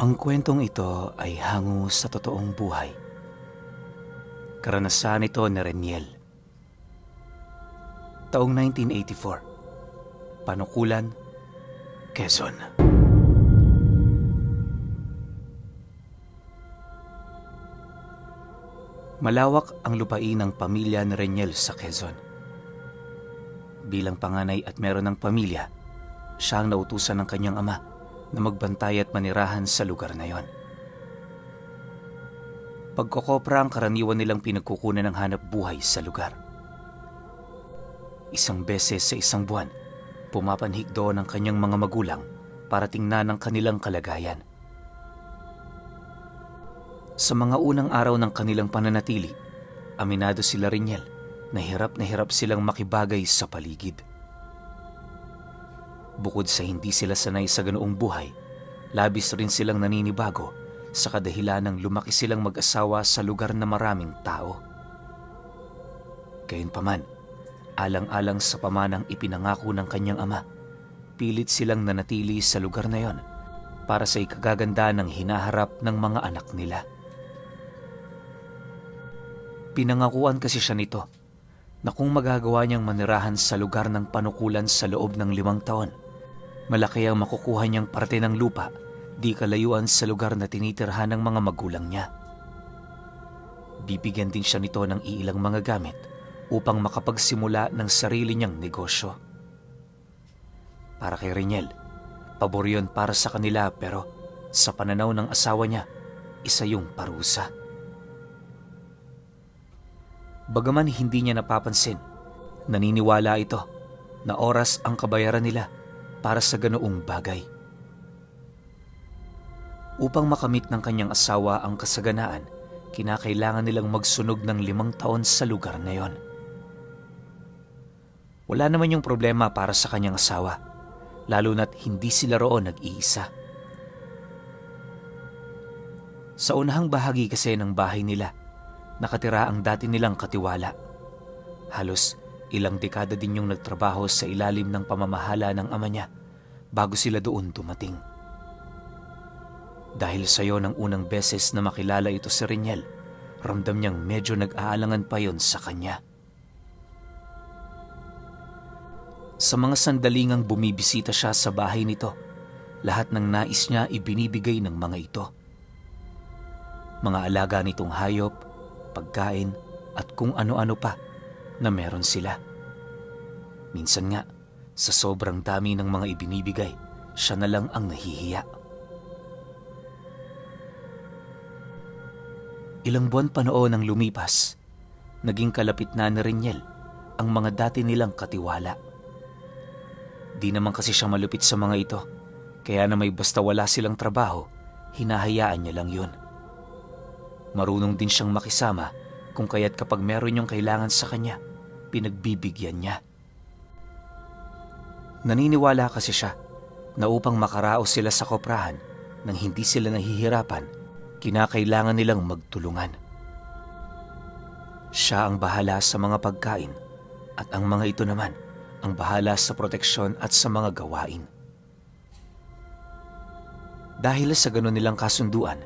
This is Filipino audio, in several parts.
Ang kwentong ito ay hango sa totoong buhay. Karanasan ito ni Reniel. Taong 1984, Panukulan, Quezon. Malawak ang lupain ng pamilya ni Reniel sa Quezon. Bilang panganay at meron ng pamilya, siya ang nautusan ng kanyang ama na magbantay at manirahan sa lugar na yon. Pagkokopra ang karaniwan nilang pinagkukunan ng hanap buhay sa lugar. Isang beses sa isang buwan, pumapanhik doon ang kanyang mga magulang para tingnan ang kanilang kalagayan. Sa mga unang araw ng kanilang pananatili, aminado sila Reniel na hirap silang makibagay sa paligid. Bukod sa hindi sila sanay sa ganoong buhay, labis rin silang naninibago sa kadahilan ng lumaki silang mag-asawa sa lugar na maraming tao. Gayunpaman, alang-alang sa pamanang ipinangako ng kanyang ama, pilit silang nanatili sa lugar na yon para sa ikagaganda ng hinaharap ng mga anak nila. Pinangakuan kasi siya nito na kung magagawa niyang manirahan sa lugar ng panukulan sa loob ng 5 taon, malaki ang makukuha niyang parte ng lupa di kalayuan sa lugar na tinitirhan ng mga magulang niya. Bibigyan din siya nito ng iilang mga gamit upang makapagsimula ng sarili niyang negosyo. Para kay Reniel, pabor yun para sa kanila pero sa pananaw ng asawa niya, isa yung parusa. Bagaman hindi niya napapansin, naniniwala ito na oras ang kabayaran nila para sa ganoong bagay. Upang makamit ng kanyang asawa ang kasaganaan, kinakailangan nilang magsunog ng 5 taon sa lugar na yon. Wala naman yung problema para sa kanyang asawa, lalo na't hindi sila roon nag-iisa. Sa unahang bahagi kasi ng bahay nila, nakatira ang dati nilang katiwala. Halos ilang dekada din yung nagtrabaho sa ilalim ng pamamahala ng ama niya bago sila doon dumating. Dahil sayo ng unang beses na makilala ito si Reniel, ramdam niyang medyo nag-aalangan pa yon sa kanya. Sa mga sandalingang bumibisita siya sa bahay nito, lahat ng nais niya ibinibigay ng mga ito. Mga alaga nitong hayop, pagkain at kung ano-ano pa na meron sila. Minsan nga, sa sobrang dami ng mga ibinibigay, siya na lang ang nahihiya. Ilang buwan pa noon ang lumipas, naging kalapit na ni Reniel ang mga dati nilang katiwala. Di naman kasi siya malupit sa mga ito, kaya na may basta wala silang trabaho, hinahayaan niya lang yun. Marunong din siyang makisama kung kaya't kapag meron yung kailangan sa kanya, pinagbibigyan niya. Naniniwala kasi siya na upang makaraos sila sa koprahan nang hindi sila nahihirapan, kinakailangan nilang magtulungan. Siya ang bahala sa mga pagkain at ang mga ito naman ang bahala sa proteksyon at sa mga gawain. Dahil sa ganun nilang kasunduan,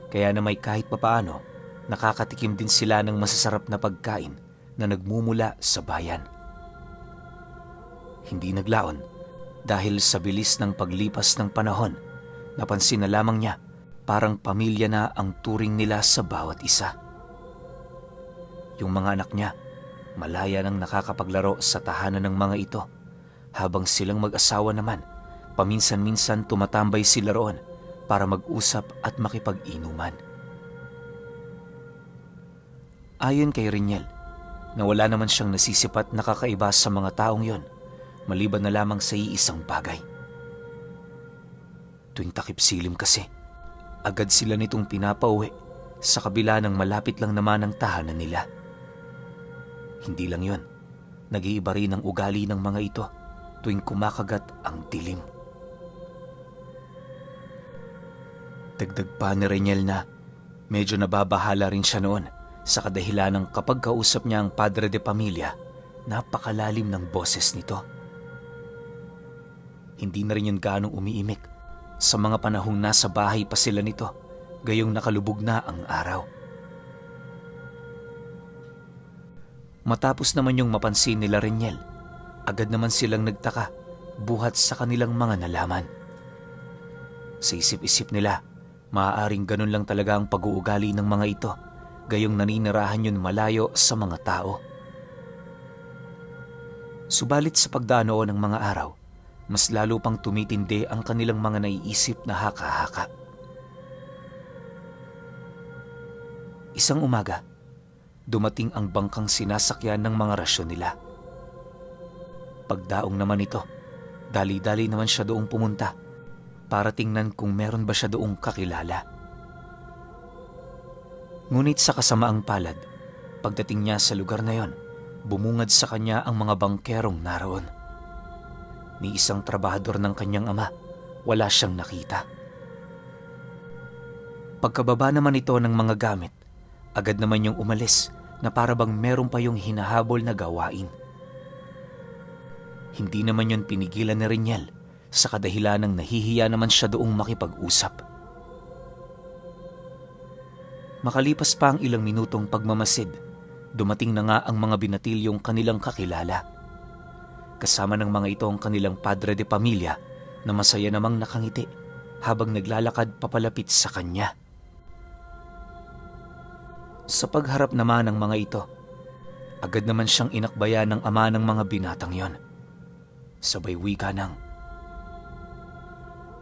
kaya na may kahit papaano, nakakatikim din sila ng masasarap na pagkain na nagmumula sa bayan. Hindi naglaon dahil sa bilis ng paglipas ng panahon, napansin na lamang niya parang pamilya na ang turing nila sa bawat isa. Yung mga anak niya, malaya nang nakakapaglaro sa tahanan ng mga ito, habang silang mag-asawa naman, paminsan-minsan tumatambay sila roon para mag-usap at makipag-inuman. Ayon kay Reniel, na wala naman siyang nasisipat na kakaiba sa mga taong yon, maliban na lamang sa iisang bagay. Tuwing takip silim kasi, agad sila nitong pinapauwi sa kabila ng malapit lang naman ang tahanan nila. Hindi lang yon, nag-iiba rin ang ugali ng mga ito tuwing kumakagat ang dilim. Dagdag pa ni Reniel na medyo nababahala rin siya noon sa kadahilan ng kapag kausap niya ang padre de pamilya, napakalalim ng boses nito. Hindi na rin yun gaanong umiimik sa mga panahong nasa bahay pa sila nito, gayong nakalubog na ang araw. Matapos naman yung mapansin nila Reniel, agad naman silang nagtaka buhat sa kanilang mga nalaman. Sa isip-isip nila, maaaring ganun lang talaga ang pag-uugali ng mga ito, gayong naninirahan yun malayo sa mga tao. Subalit sa pagdaan ng mga araw, mas lalo pang tumitindi ang kanilang mga naiisip na haka-haka. Isang umaga, dumating ang bangkang sinasakyan ng mga rasyon nila. Pagdaong naman ito, dali-dali naman siya doong pumunta para tingnan kung meron ba siya doong kakilala. Ngunit sa kasamaang palad, pagdating niya sa lugar na yon, bumungad sa kanya ang mga bangkerong naroon. Ni isang trabahador ng kanyang ama, wala siyang nakita. Pagkababa naman ito ng mga gamit, agad naman yung umalis na para bang meron pa yung hinahabol na gawain. Hindi naman yun pinigilan ni Reniel sa kadahilanang nahihiya naman siya doong makipag-usap. Makalipas pa ang ilang minutong pagmamasid, dumating na nga ang mga binatilyong kanilang kakilala. Kasama ng mga ito ang kanilang padre de pamilya na masaya namang nakangiti habang naglalakad papalapit sa kanya. Sa pagharap naman ng mga ito, agad naman siyang inakbayan ng ama ng mga binatang yon. Sabay wika ng,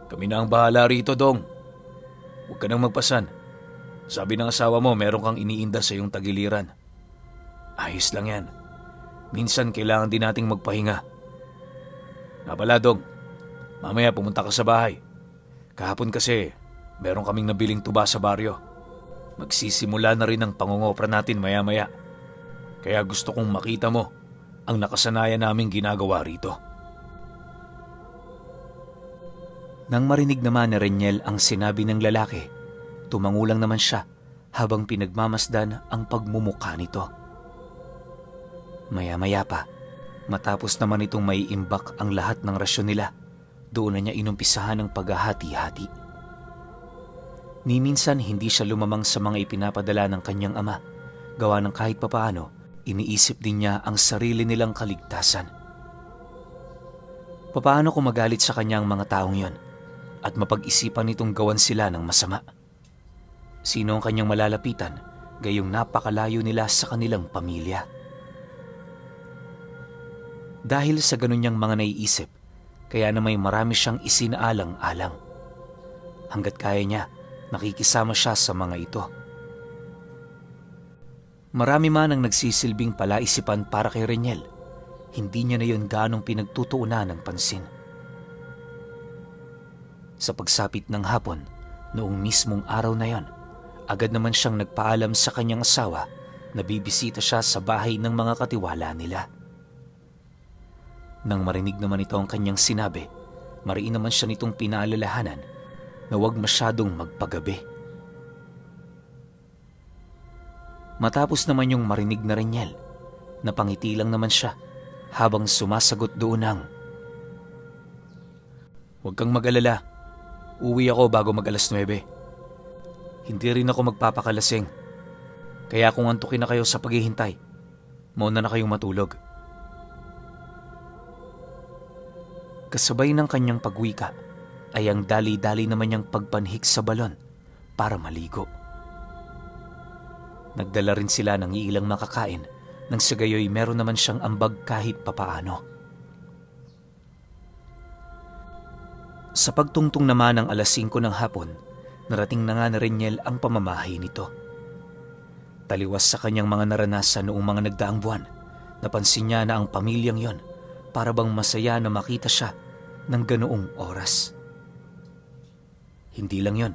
"Kami na ang bahala rito, Dong. Huwag ka nang magpasan. Sabi ng asawa mo meron kang iniinda sa iyong tagiliran. Ayos lang yan. Minsan kailangan din nating magpahinga. Nga pala, Dong, mamaya pumunta ka sa bahay. Kahapon kasi meron kaming nabiling tuba sa baryo. Magsisimula na rin ang pangungopra natin maya-maya. Kaya gusto kong makita mo ang nakasanayan naming ginagawa rito." Nang marinig naman ni Reniel ang sinabi ng lalaki, tumangulang naman siya habang pinagmamasdan ang pagmumukha nito. Maya-maya pa, matapos naman itong maiimbak ang lahat ng rasyon nila, doon na niya inumpisahan ang paghahati-hati. Ni minsan hindi siya lumamang sa mga ipinapadala ng kanyang ama, gawa ng kahit papaano, iniisip din niya ang sarili nilang kaligtasan. Papaano kung magalit sa kanyang mga taong yon at mapag-isipan nitong gawan sila ng masama? Sino ang kanyang malalapitan, gayong napakalayo nila sa kanilang pamilya? Dahil sa ganun niyang mga naiisip, kaya na may marami siyang isinaalang-alang. Hanggat kaya niya, nakikisama siya sa mga ito. Marami man ang nagsisilbing palaisipan para kay Reniel, hindi niya na yun gaanong pinagtutuunan ng pansin. Sa pagsapit ng hapon, noong mismong araw na yon, agad naman siyang nagpaalam sa kanyang asawa na bibisita siya sa bahay ng mga katiwala nila. Nang marinig naman ito ang kanyang sinabi, mariin naman siya nitong pinaalalahanan na huwag masyadong magpagabi. Matapos naman yung marinig na Reniel, napangiti lang naman siya habang sumasagot doon ng, "Huwag kang mag-alala, uwi ako bago mag-alas 9. Hindi rin ako magpapakalasing, kaya kung antukin na kayo sa paghihintay, mauna na kayong matulog." Kasabay ng kanyang pagwika ay ang dali-dali naman niyang pagpanhik sa balon para maligo. Nagdala rin sila ng iilang makakain nang sa gayoy meron naman siyang ambag kahit papaano. Sa pagtungtong naman ng alas 5 ng hapon, narating na nga na Reniel ang pamamahay nito. Taliwas sa kanyang mga naranasan noong mga nagdaang buwan, napansin niya na ang pamilyang yon para bang masaya na makita siya ng ganoong oras. Hindi lang yon,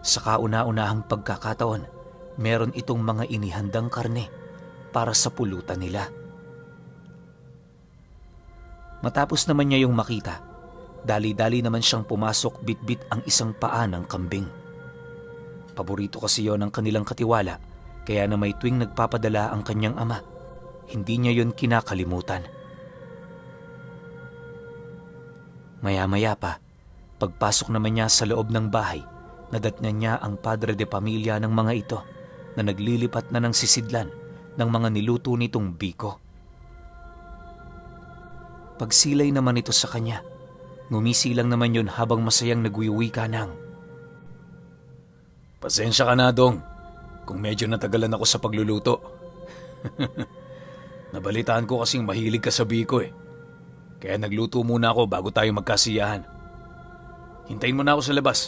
sa kauna-unahang pagkakataon, meron itong mga inihandang karne para sa pulutan nila. Matapos naman niya yung makita, dali-dali naman siyang pumasok bit-bit ang isang paa ng kambing. Paborito kasi yon ng kanilang katiwala, kaya na may tuwing nagpapadala ang kanyang ama, hindi niya yon kinakalimutan. Maya-maya pa, Pagpasok naman niya sa loob ng bahay, nadatnan niya ang padre de pamilya ng mga ito na naglilipat na ng sisidlan ng mga niluto nitong biko. Pagsilay naman ito sa kanya, ngumisi lang naman yun habang masayang nagwiwika ng, "Pasensya ka na, Dong, kung medyo natagalan ako sa pagluluto. Nabalitaan ko kasing mahilig ka sa biko eh. Kaya nagluto muna ako bago tayo magkasiyahan. Hintayin mo na ako sa labas.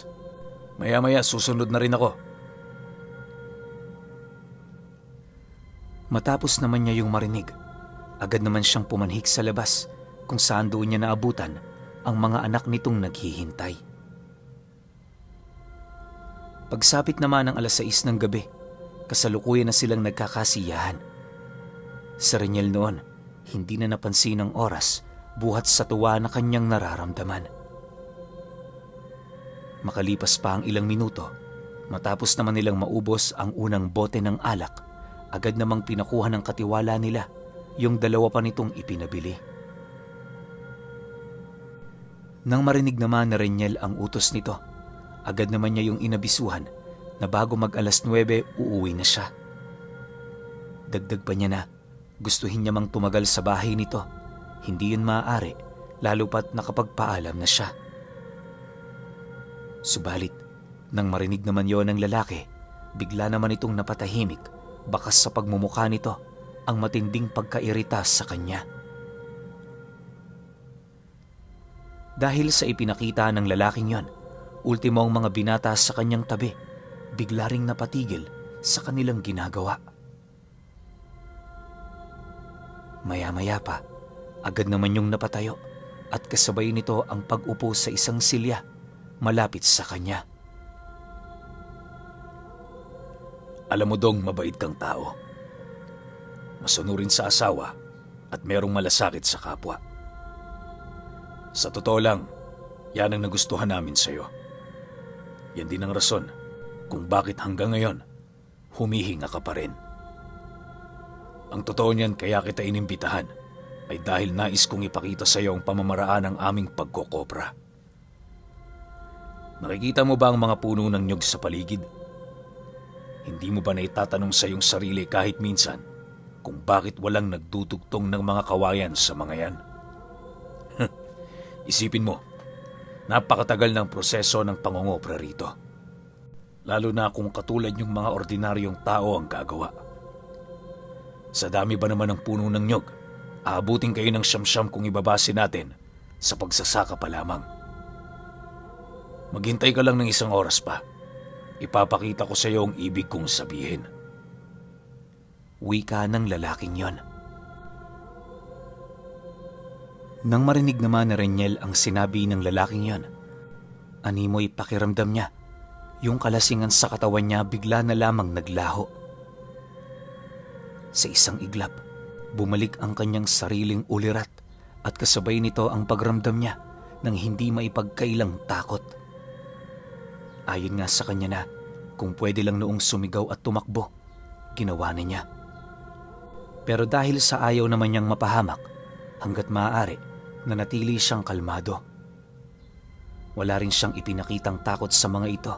Maya-maya susunod na rin ako." Matapos naman niya yung marinig, agad naman siyang pumanhik sa labas kung saan doon niya naabutan ang mga anak nitong naghihintay. Pagsapit naman ng 6:00 ng gabi, kasalukuyan na silang nagkakasiyahan. Sa Reniel noon, hindi na napansin ang oras buhat sa tuwa na kanyang nararamdaman. Makalipas pa ang ilang minuto, matapos naman nilang maubos ang unang bote ng alak, agad namang pinakuha ng katiwala nila yung 2 pa nitong ipinabili. Nang marinig naman na Reniel ang utos nito, agad naman niya yung inabisuhan na bago mag-9 uuwi na siya. Dagdag pa niya na gustuhin niya mang tumagal sa bahay nito. Hindi yun maaari, lalo pat nakapagpaalam na siya. Subalit, nang marinig naman yon ng lalaki, bigla naman itong napatahimik, bakas sa pagmumukha nito ang matinding pagkairita sa kanya. Dahil sa ipinakita ng lalaking yon, ultimo ang mga binata sa kanyang tabi, bigla ring napatigil sa kanilang ginagawa. Maya-maya pa, agad naman yung napatayo at kasabay nito ang pag-upo sa isang silya malapit sa kanya. "Alam mo, Dong, mabait kang tao. Masunurin sa asawa at merong malasakit sa kapwa. Sa totoo lang, yan ang nagustuhan namin sa'yo. Yan din ang rason kung bakit hanggang ngayon humihinga ka pa rin. Ang totoo niyan kaya kita inimbitahan ay dahil nais kong ipakita sa iyo ang pamamaraan ng aming pagkokopra. Nakikita mo ba ang mga puno ng nyug sa paligid? Hindi mo ba naitatanong sa iyong sarili kahit minsan kung bakit walang nagdudugtong ng mga kawayan sa mga yan? Isipin mo, napakatagal ng proseso ng pangongopra rito. Lalo na kung katulad yung mga ordinaryong tao ang gagawa. Sa dami ba naman ng puno ng nyog, aabutin kayo ng siyam-siyam kung ibabase natin sa pagsasaka pa lamang. Maghintay ka lang ng 1 oras pa. Ipapakita ko sa iyo ang ibig kong sabihin." Wika ng lalaking yon. Nang marinig naman na Reniel ang sinabi ng lalaking yon, animoy pakiramdam niya. Yung kalasingan sa katawan niya bigla na lamang naglaho. Sa isang iglap, bumalik ang kanyang sariling ulirat at kasabay nito ang pagramdam niya ng hindi maipagkailang takot. Ayon nga sa kanya na kung pwede lang noong sumigaw at tumakbo, ginawa na niya. Pero dahil sa ayaw naman niyang mapahamak, hanggat maaari, nanatili siyang kalmado. Wala rin siyang ipinakitang takot sa mga ito.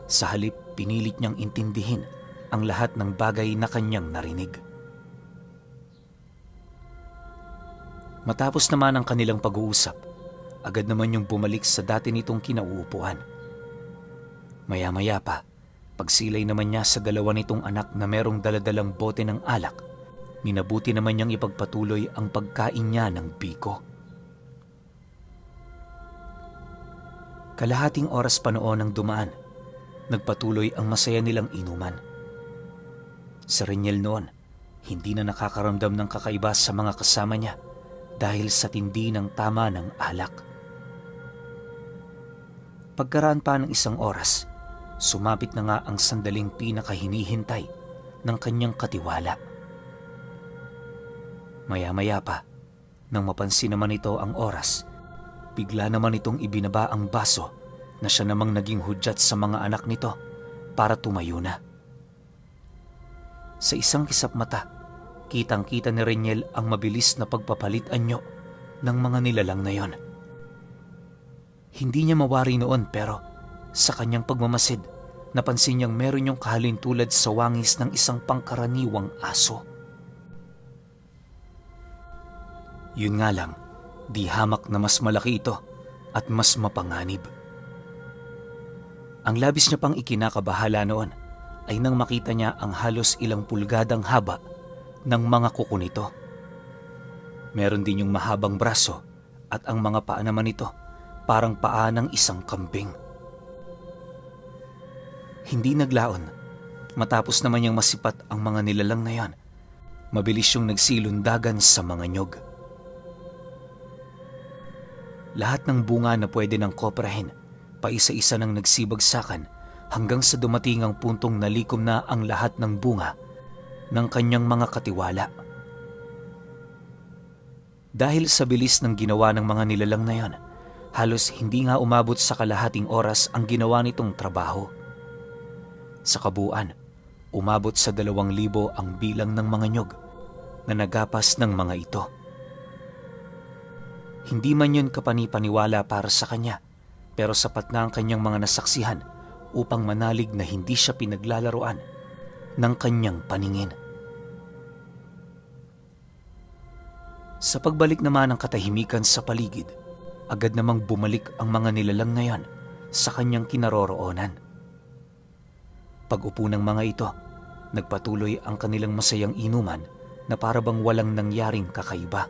Sa halip, pinilit niyang intindihin ang lahat ng bagay na kanyang narinig. Matapos naman ang kanilang pag-uusap, agad naman yung bumalik sa dati nitong kinauupuan. Maya-maya pa, pagsilay naman niya sa 2 nitong anak na merong daladalang bote ng alak, minabuti naman niyang ipagpatuloy ang pagkain niya ng biko. Kalahating oras pa noon ang dumaan, nagpatuloy ang masaya nilang inuman. Sa Reniel noon, hindi na nakakaramdam ng kakaiba sa mga kasama niya dahil sa tindi ng tama ng alak. Pagkaraan pa ng 1 oras, sumapit na nga ang sandaling pinakahinihintay ng kanyang katiwala. Maya-maya pa, nang mapansin naman ito ang oras, bigla naman itong ibinaba ang baso na siya namang naging hudyat sa mga anak nito para tumayo na. Sa isang kisap mata, kitang-kita ni Reniel ang mabilis na pagpapalit anyo ng mga nilalang na yon. Hindi niya mawari noon pero sa kanyang pagmamasid, napansin niyang meron yung kahalintulad sa wangis ng isang pangkaraniwang aso. Yun nga lang, di hamak na mas malaki ito at mas mapanganib. Ang labis niya pang ikinakabahala noon ay nang makita niya ang halos ilang pulgadang haba ng mga kuko nito. Meron din yung mahabang braso at ang mga paa naman nito parang paa ng isang kambing. Hindi naglaon. Matapos naman niyang masipat ang mga nilalang na yan, mabilis yung nagsilundagan sa mga nyog. Lahat ng bunga na pwede nang koprahin, paisa-isa nang nagsibagsakan hanggang sa dumating ang puntong nalikom na ang lahat ng bunga ng kanyang mga katiwala. Dahil sa bilis ng ginawa ng mga nilalang na yan, halos hindi nga umabot sa kalahating oras ang ginawa nitong trabaho. Sa kabuuan, umabot sa 2,000 ang bilang ng mga nyog na nagapas ng mga ito. Hindi man yun kapani-paniwala para sa kanya, pero sapat na ang kanyang mga nasaksihan upang manalig na hindi siya pinaglalaroan ng kanyang paningin. Sa pagbalik naman ng katahimikan sa paligid, agad namang bumalik ang mga nilalang na yan sa kanyang kinaroroonan. Pag-upo ng mga ito, nagpatuloy ang kanilang masayang inuman na parabang walang nangyaring kakaiba.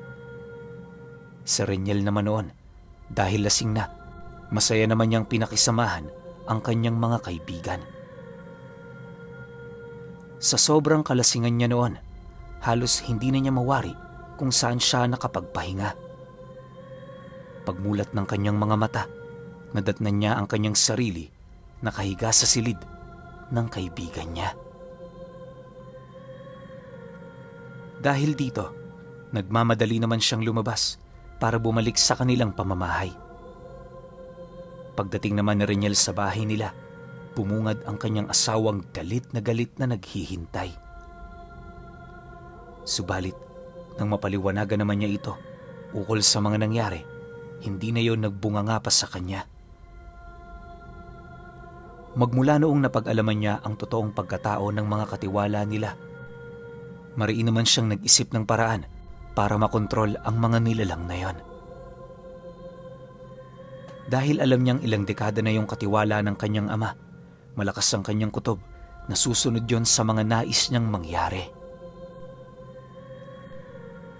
Si Reniel naman noon, dahil lasing na, masaya naman niyang pinakisamahan ang kanyang mga kaibigan. Sa sobrang kalasingan niya noon, halos hindi na niya mawari kung saan siya nakapagpahinga. Pagmulat ng kanyang mga mata, nadatnan niya ang kanyang sarili nakahiga sa silid ng kaibigan niya. Dahil dito, nagmamadali naman siyang lumabas para bumalik sa kanilang pamamahay. Pagdating naman ni Reniel sa bahay nila, bumungad ang kanyang asawang galit na naghihintay. Subalit, nang mapaliwanagan naman niya ito ukol sa mga nangyari, hindi na yon nagbunganga pa sa kanya. Magmula noong napag-alaman niya ang totoong pagkatao ng mga katiwala nila, mariin naman siyang nag-isip ng paraan para makontrol ang mga nilalang na yon. Dahil alam niyang ilang dekada na yung katiwala ng kanyang ama, malakas ang kanyang kutob na susunod yon sa mga nais niyang mangyari.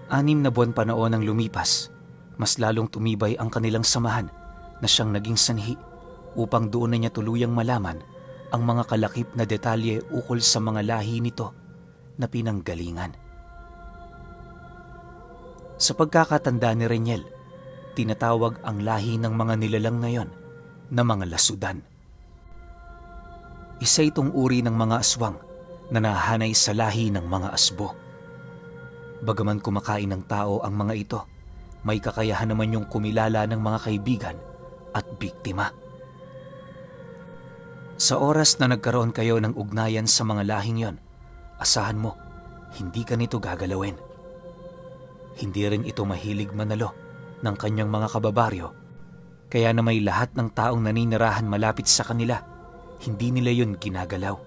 6 na buwan pa noon ang lumipas, mas lalong tumibay ang kanilang samahan na siyang naging sanhi upang doon na niya tuluyang malaman ang mga kalakip na detalye ukol sa mga lahi nito na pinanggalingan. Sa pagkakatanda ni Reniel, tinatawag ang lahi ng mga nilalang na yon na mga lasudan. Isa itong uri ng mga aswang na nahanay sa lahi ng mga asbo. Bagaman kumakain ng tao ang mga ito, may kakayahan naman yung kumilala ng mga kaibigan at biktima. Sa oras na nagkaroon kayo ng ugnayan sa mga lahing yon, asahan mo, hindi ka nito gagalawin. Hindi rin ito mahilig manalo ng kanyang mga kababaryo, kaya na may lahat ng taong naninirahan malapit sa kanila, hindi nila yun ginagalaw.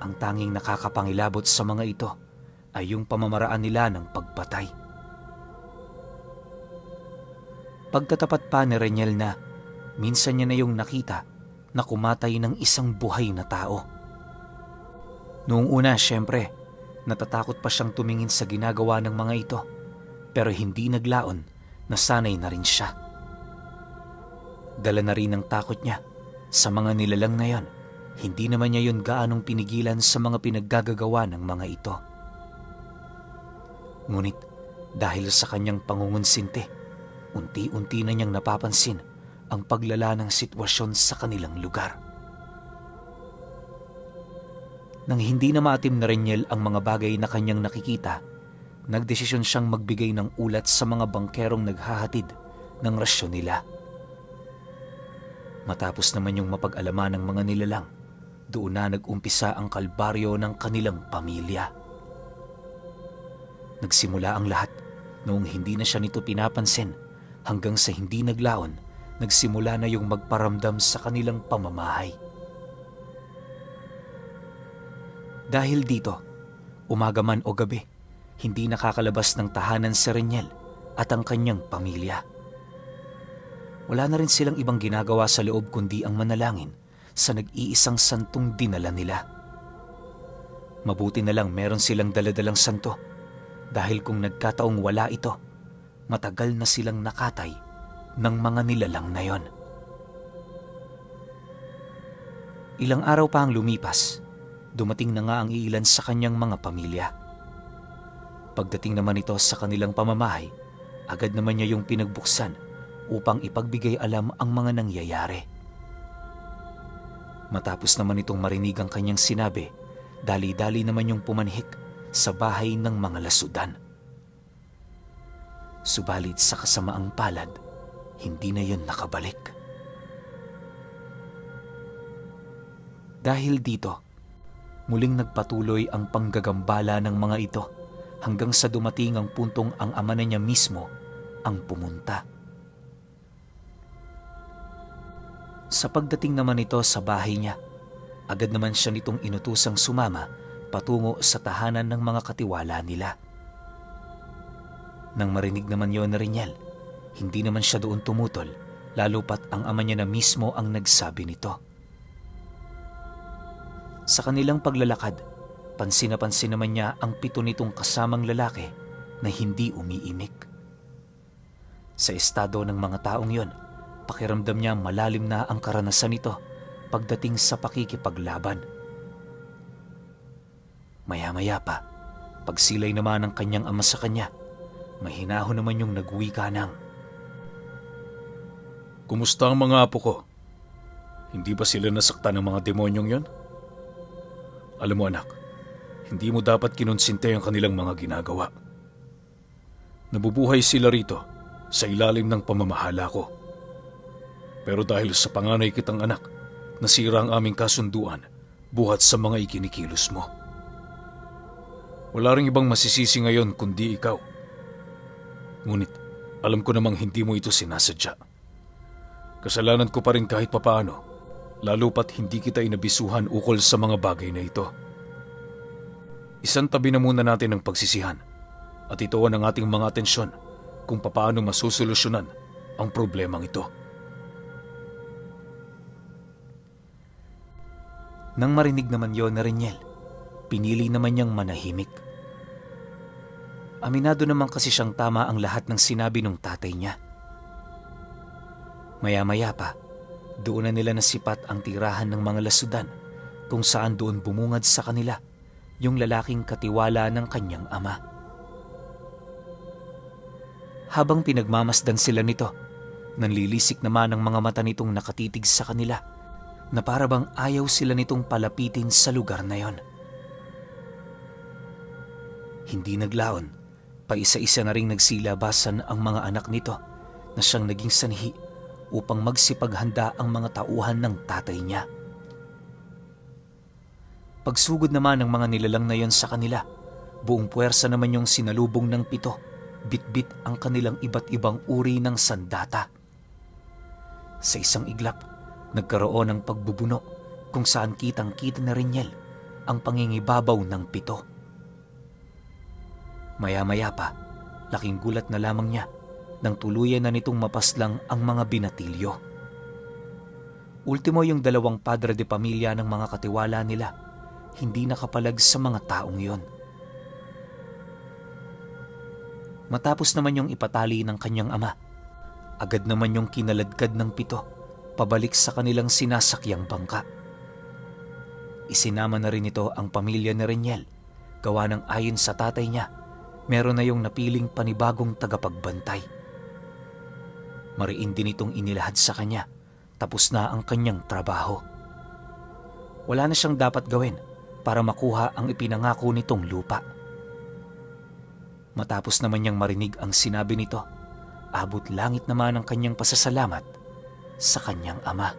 Ang tanging nakakapangilabot sa mga ito ay yung pamamaraan nila ng pagpatay. Pagtatapat pa ni Reniel na minsan niya na yung nakita na kumatay ng isang buhay na tao. Noong una, syempre, natatakot pa siyang tumingin sa ginagawa ng mga ito, pero hindi naglaon na sanay na rin siya. Dala na rin ang takot niya sa mga nilalang na yon, hindi naman niya yun gaanong pinigilan sa mga pinaggagawa ng mga ito. Ngunit dahil sa kanyang pangungunsinte, unti-unti na niyang napapansin ang paglala ng sitwasyon sa kanilang lugar. Nang hindi na maatim na Reniel ang mga bagay na kanyang nakikita, nagdesisyon siyang magbigay ng ulat sa mga bangkerong naghahatid ng rasyon nila. Matapos naman yung mapag-alaman ng mga nilalang, doon na nag-umpisa ang kalbaryo ng kanilang pamilya. Nagsimula ang lahat noong hindi na siya nito pinapansin hanggang sa hindi naglaon, nagsimula na yung magparamdam sa kanilang pamamahay. Dahil dito, umaga man o gabi, hindi nakakalabas ng tahanan si Reniel at ang kanyang pamilya. Wala na rin silang ibang ginagawa sa loob kundi ang manalangin sa nag-iisang santong dinala nila. Mabuti na lang meron silang daladalang santo dahil kung nagkataong wala ito, matagal na silang nakatay ng mga nilalang na yon. Ilang araw pa ang lumipas, dumating na nga ang iilan sa kanyang mga pamilya. Pagdating naman ito sa kanilang pamamahay, agad naman niya yung pinagbuksan upang ipagbigay alam ang mga nangyayari. Matapos naman itong marinig ang kanyang sinabi, dali-dali naman yung pumanhik sa bahay ng mga lasudan. Subalit sa kasamaang palad, hindi na yun nakabalik. Dahil dito, muling nagpatuloy ang panggagambala ng mga ito hanggang sa dumating ang puntong ang ama na niya mismo ang pumunta. Sa pagdating naman ito sa bahay niya, agad naman siya nitong inutusang sumama patungo sa tahanan ng mga katiwala nila. Nang marinig naman yon na Reniel, hindi naman siya doon tumutol, lalo pat ang ama niya na mismo ang nagsabi nito. Sa kanilang paglalakad, pansin na pansin naman niya ang 7 nitong kasamang lalaki na hindi umiimik. Sa estado ng mga taong yon, pakiramdam niya malalim na ang karanasan nito pagdating sa pakikipaglaban. Maya-maya pa, pagsilay naman ng kanyang ama sa kanya, mahinahon naman yung nagwika ng, "Kumusta ang mga apo ko? Hindi ba sila nasaktan ng mga demonyong yon? Alam mo anak, hindi mo dapat kinonsinte ang kanilang mga ginagawa. Nabubuhay sila rito sa ilalim ng pamamahala ko. Pero dahil sa panganay kitang anak, nasira ang aming kasunduan buhat sa mga ikinikilos mo. Wala ring ibang masisisi ngayon kundi ikaw. Ngunit alam ko namang hindi mo ito sinasadya. Kasalanan ko pa rin kahit papaano, lalo pat hindi kita inabisuhan ukol sa mga bagay na ito. Isang tabi na muna natin ang pagsisihan at ituon ang ating mga atensyon kung papaano masusolusyonan ang problemang ito." Nang marinig naman yon na Reniel, pinili naman niyang manahimik. Aminado naman kasi siyang tama ang lahat ng sinabi ng tatay niya. Maya-maya pa, doon na nila nasipat ang tirahan ng mga lasudan kung saan doon bumungad sa kanila yung lalaking katiwala ng kanyang ama. Habang pinagmamasdan sila nito, nanlilisik naman ang mga mata nitong nakatitig sa kanila na para bang ayaw sila nitong palapitin sa lugar na yon. Hindi naglaon, paisa-isa na ring nagsilabasan ang mga anak nito na siyang naging sanhi upang magsipaghanda ang mga tauhan ng tatay niya. Pagsugod naman ng mga nilalang na yon sa kanila, buong puwersa naman yung sinalubong ng 7, bit-bit ang kanilang iba't ibang uri ng sandata. Sa isang iglap, nagkaroon ng pagbubuno kung saan kitang-kita na Reniel ang pangingibabaw ng 7. Maya-maya pa, laking gulat na lamang niya nang tuluyan na nitong mapaslang ang mga binatilyo. Ultimo yung 2 padre de pamilya ng mga katiwala nila, hindi nakapalag sa mga taong yon. Matapos naman yung ipatali ng kanyang ama, agad naman yung kinaladkad ng 7 pabalik sa kanilang sinasakyang bangka. Isinama na rin ito ang pamilya ni Reniel, gawa ng ayon sa tatay niya, meron na yung napiling panibagong tagapagbantay. Mariin din itong inilahad sa kanya, tapos na ang kanyang trabaho. Wala na siyang dapat gawin para makuha ang ipinangako nitong lupa. Matapos naman niyang marinig ang sinabi nito, abot langit naman ang kanyang pasasalamat sa kanyang ama.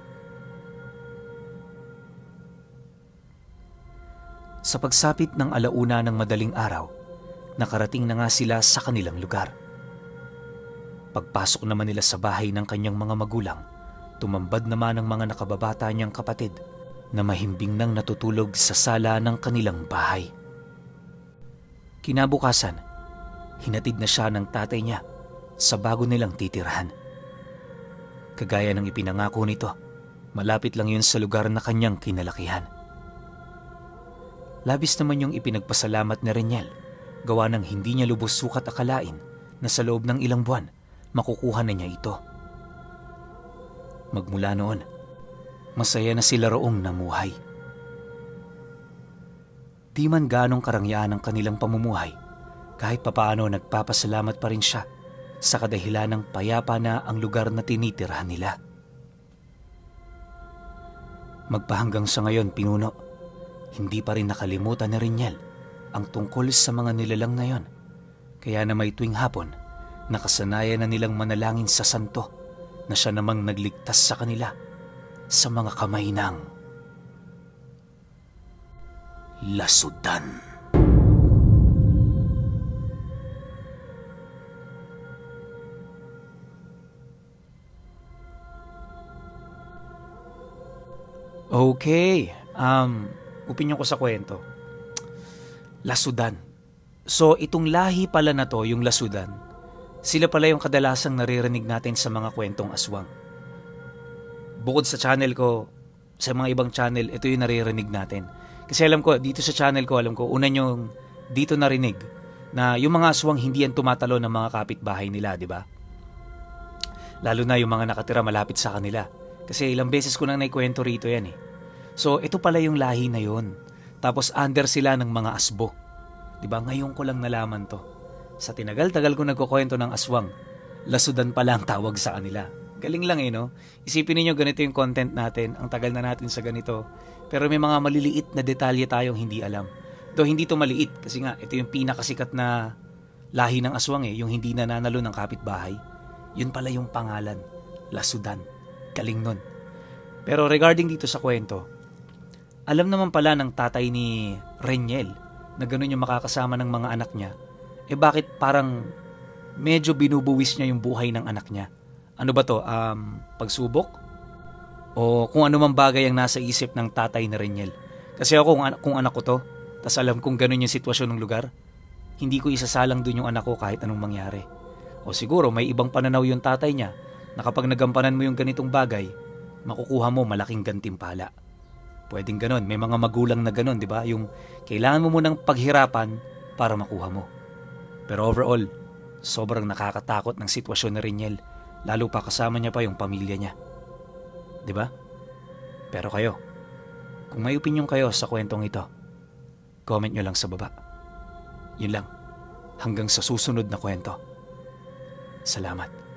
Sa pagsapit ng 1:00 ng madaling araw, nakarating na nga sila sa kanilang lugar. Pagpasok naman nila sa bahay ng kanyang mga magulang, tumambad naman ang mga nakababata niyang kapatid na mahimbing nang natutulog sa sala ng kanilang bahay. Kinabukasan, hinatid na siya ng tatay niya sa bago nilang titirhan. Kagaya ng ipinangako nito, malapit lang yun sa lugar na kanyang kinalakihan. Labis naman yung ipinagpasalamat ni Reniel, gawa ng hindi niya lubos sukat akalain na sa loob ng ilang buwan, makukuha na niya ito. Magmula noon, masaya na sila roong namuhay. Di man ganong karangyaan ang kanilang pamumuhay, kahit papaano nagpapasalamat pa rin siya sa kadahilan ng payapa na ang lugar na tinitirhan nila. Magpahanggang sa ngayon, pinuno, hindi pa rin nakalimutan ni Reniel ang tungkol sa mga nilalang na yon. Kaya na may tuwing hapon, nakasanayan na nilang manalangin sa santo na siya namang nagligtas sa kanila sa mga kamay ng lasudan. Okay, opinyon ko sa kwento. Lasudan. So itong lahi pala na to, yung lasudan, sila pala yung kadalasang naririnig natin sa mga kwentong aswang. Bukod sa channel ko, sa mga ibang channel, ito yung naririnig natin. Kasi alam ko, dito sa channel ko, una yung dito narinig na yung mga aswang hindi yan tumatalo ng mga kapitbahay nila, di ba? Lalo na yung mga nakatira malapit sa kanila. Kasi ilang beses ko nang naikwento rito yan eh. So ito pala yung lahi na yun. Tapos under sila ng mga asbo. Diba? Ngayon ko lang nalaman to. Sa tinagal-tagal ko nagkukwento ng aswang, lasudan pala ang tawag sa kanila. Galing lang eh, no? Isipin niyo ganito yung content natin. Ang tagal na natin sa ganito. Pero may mga maliliit na detalye tayong hindi alam. Though hindi to maliit kasi nga ito yung pinakasikat na lahi ng aswang eh. Yung hindi nananalo ng kapitbahay. Yun pala yung pangalan. Lasudan. Galing nun. Pero regarding dito sa kwento, alam naman pala ng tatay ni Reniel na ganun yung makakasama ng mga anak niya. Eh bakit parang medyo binubuwis niya yung buhay ng anak niya? Ano ba to? Pagsubok? O kung ano man bagay ang nasa isip ng tatay ni Reniel? Kasi ako kung anak ko to, tas alam kong ganun yung sitwasyon ng lugar, hindi ko isasalang dun yung anak ko kahit anong mangyari. O siguro may ibang pananaw yung tatay niya na kapag nagampanan mo yung ganitong bagay, makukuha mo malaking gantimpala. Pwedeng ganon. May mga magulang na ganon, di ba? Yung kailangan mo munang paghirapan para makuha mo. Pero overall, sobrang nakakatakot ng sitwasyon ni Reniel. Lalo pa kasama niya pa yung pamilya niya. Di ba? Pero kayo, kung may opinion kayo sa kwentong ito, comment nyo lang sa baba. Yun lang. Hanggang sa susunod na kwento. Salamat.